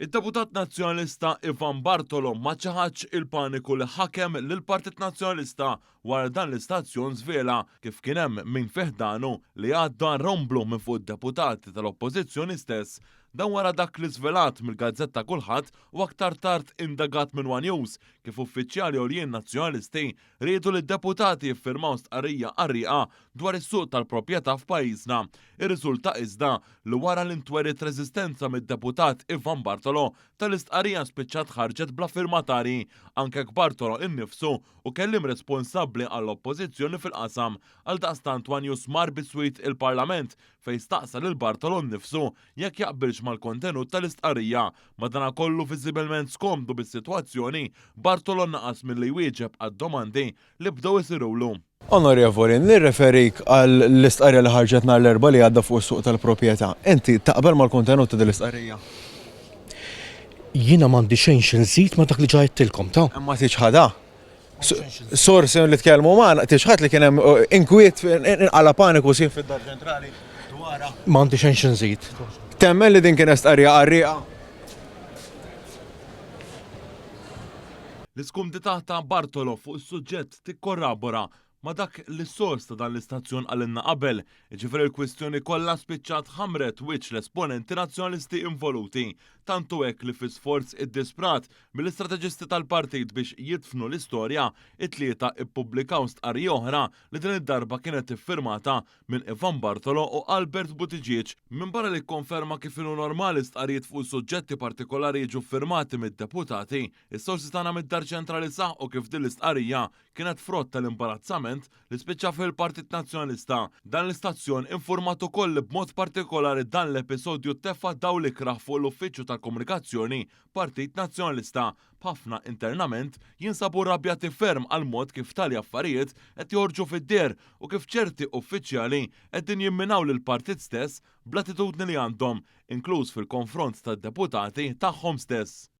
Id-Deputat Nazzjonalista Ivan Bartolo ma ċaħax il-paniku li ħakem lill-Partit Nazzjonalista wara dan l-istazzjon żvela kif kien hemm min fih danu li għadda romblu minn fuq id-deputati tal-Oppożizzjoni stess dan wara dak li żvelat mill-Gazzetta Kulħadd u aktar tard indagat minn One News kif uffiċjali għoljien nazzjonalisti riedu li d-deputati jiffirmaw stqarrija qarrieqa dwar is-suq tal-proprjetà f'pajjiżna. Ir-riżultat iżda li wara l-intwerit reżistenza mid-deputat Ivan Bartolo tal-istqarrija spiċċat ħarġet bla firmatari anke Bartolo innifsu u kellim responsabbli għall-Oppożizzjoni fil-qasam għal daqstant One News mar biswit il-Parlament fejn staqsa lil Bartolo nnifsu jekk jaqbilx mal-kontenut tal-istqarrija madankollu viżibilment skomdu bis-sitwazzjoni Bartolo naqas milli jwieġeb għad-domandi li bdew isirulu. Onorevoli, nirreferik għal l-istqarrija li ħarġet nhar l-erba' li għadda fuq is-suq tal-proprjetà. Inti taqbel mal-kontenut tal-istqarrija? Jiena m'għandi xejn xinżid ma' dak li ġajtilkom ta'. Imma tiġħadha. Sorsi li tkellmu magħna tiġħad li kien hemm inkwiet inqala paniku sieħ fid-Dar Ċentrali dwarha. M'għandi xejn xinżid. Temmen li din kien stqarrija qarrieqa? L-iskumdità ta' Bartolo fuq is-suġġett tikkorrabora ma' dak li s-sors ta' dan l-istazzjon għalinna qabel, ġifieri l-kwistjoni kollha spiċċat ħamret wiċċ l-esponenti nazzjonalisti involuti, tantu hekk li fi sforz id-disprat mill-istrateġisti tal-partit biex jidfnu l-istorja, it-tlieta ippubblikaw stqarrija oħra li din id-darba kienet iffirmata minn Ivan Bartolo u Albert Buttigieg minn barra li kkonferma kif inhu normali stqarrijiet fuq suġġetti partikolari jiġu firmati mid-deputati, is-sorsi tagħna mid-Dar Ċentrali saħħu kif din l-istqarrija kienet frott tal-imbarazzament li spiċċa fil-Partit Nazzjonalista. Dan l-istazzjon infurmat ukoll b'mod partikolari dan l-episodju tefa' daw l-ikraħ fuq l-Uffiċċju tal-Komunikazzjoni Partit Nazzjonalista b'ħafna internament jinsabu rrabjati ferm għal mod kif tali affarijiet qed joħorġu fid-der u kif ċerti uffiċjali qegħdin jimminaw lill-partit stess bl-attitudni li għandhom, inkluż fil-konfront tad-deputati tagħhom stess.